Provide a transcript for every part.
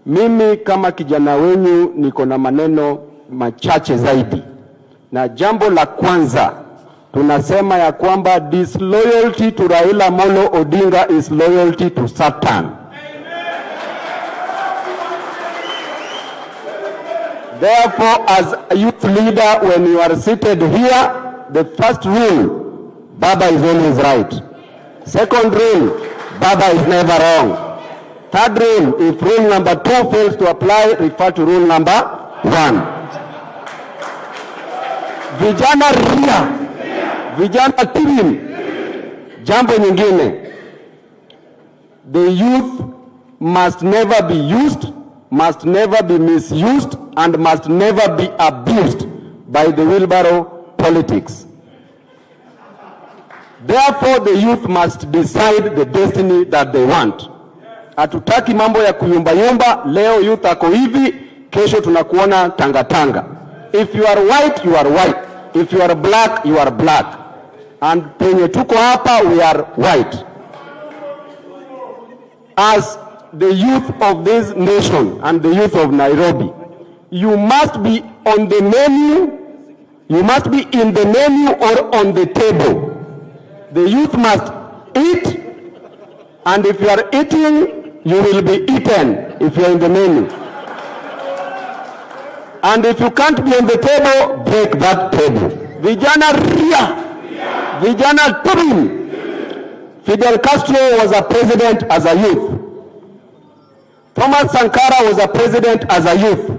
Mimi kama kijana wenyu niko na maneno machache zaidi. Na jambo la kwanza, tunasema ya kwamba disloyalty to Raila Amolo Odinga is loyalty to Satan. Therefore, as a youth leader, when you are seated here, the first rule, Baba is always right. Second rule, Baba is never wrong. Third rule, if rule number 2 fails to apply, refer to rule number 1. Vijana ria, vijana tilim. Jambo nyingine, the youth must never be used, must never be misused, and must never be abused by the wheelbarrow politics. Therefore, the youth must decide the destiny that they want. Hatutaki mambo ya kuyumba-yumba, leo youth ako hivi, kesho tunakuona tanga-tanga. If you are white, you are white. If you are black, you are black. And penye tuko hapa, we are white. As the youth of this nation and the youth of Nairobi, you must be on the menu, you must be in the menu or on the table. The youth must eat, and if you are eating, you will be eaten if you are in the menu. And if you can't be on the table, break that table. Vijana ria, vijana tubim. Fidel Castro was a president as a youth. Thomas Sankara was a president as a youth.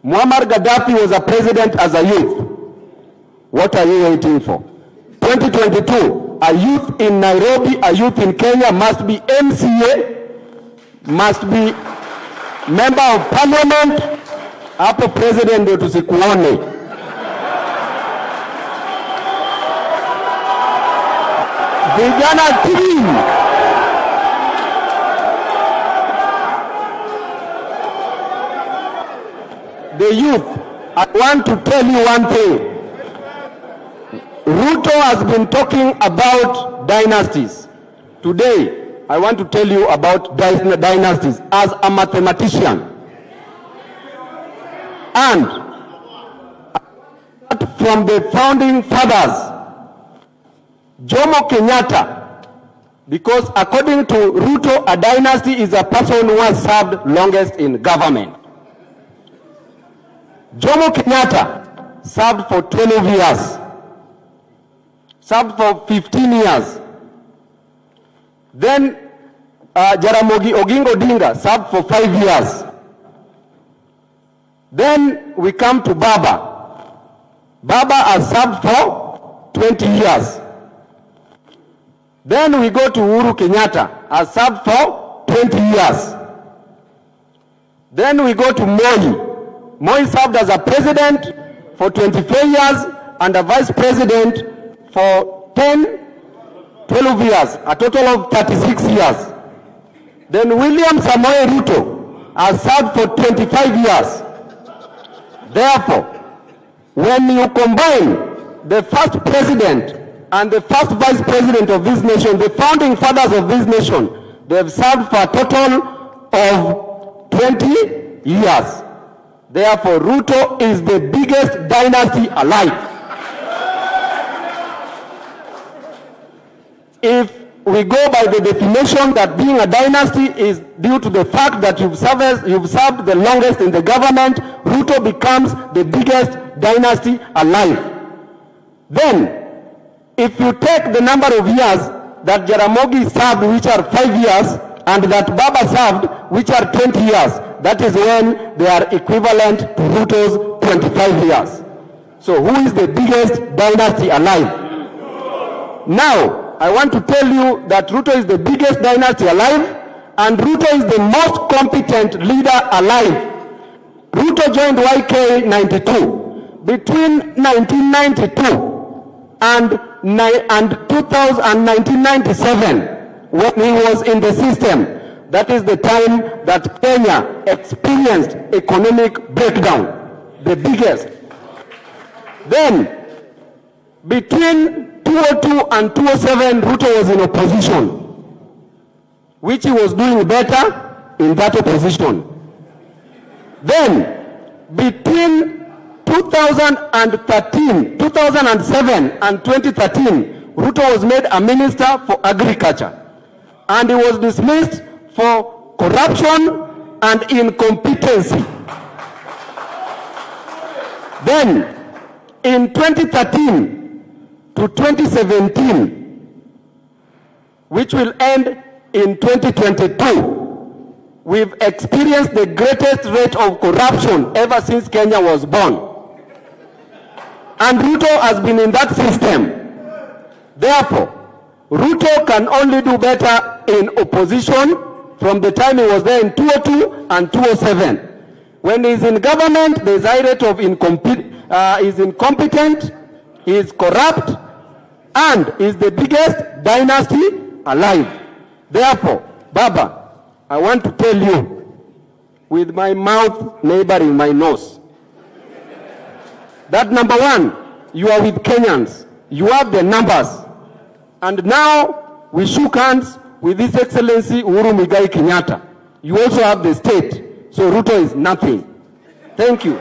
Muammar Gaddafi was a president as a youth. What are you waiting for? 2022, a youth in Nairobi, a youth in Kenya must be MCA, must be member of parliament. Hapo president ndio tusikuone. Vijana team. The youth, I want to tell you one thing. Ruto has been talking about dynasties. Today, I want to tell you about dynasties as a mathematician. And from the founding fathers, Jomo Kenyatta, because according to Ruto, a dynasty is a person who has served longest in government. Jomo Kenyatta served for 12 years, served for 15 years. Then Jaramogi Oginga Odinga served for 5 years. Then we come to Baba. Baba has served for 20 years. Then we go to Uhuru Kenyatta, has served for 20 years. Then we go to Moi. Moi served as a president for 24 years and a vice president for 12 years, a total of 36 years. Then William Samoei Ruto has served for 25 years. Therefore, when you combine the first president and the first vice president of this nation, the founding fathers of this nation, they have served for a total of 20 years. Therefore, Ruto is the biggest dynasty alive. If we go by the definition that being a dynasty is due to the fact that you've served the longest in the government, Ruto becomes the biggest dynasty alive. Then, if you take the number of years that Jaramogi served, which are 5 years, and that Baba served, which are 20 years, that is when they are equivalent to Ruto's 25 years. So who is the biggest dynasty alive? Now, I want to tell you that Ruto is the biggest dynasty alive, and Ruto is the most competent leader alive. Ruto joined YK 92. Between 1992 and 1997, when he was in the system, that is the time that Kenya experienced economic breakdown, the biggest. Then, between 2002 and 2007, Ruto was in opposition, which he was doing better in that opposition. Then, between 2007 and 2013, Ruto was made a minister for agriculture, and he was dismissed for corruption and incompetency. Then, in 2013 to 2017, which will end in 2022, we've experienced the greatest rate of corruption ever since Kenya was born. And Ruto has been in that system. Therefore, Ruto can only do better in opposition from the time he was there in 2002 and 2007. When he's in government, there's a high rate of he's incompetent, he is corrupt, and is the biggest dynasty alive. Therefore, Baba, I want to tell you, with my mouth neighboring my nose, that number one, you are with Kenyans. You have the numbers. And now, we shook hands with His Excellency Uhuru Muigai Kenyatta. You also have the state. So Ruto is nothing. Thank you.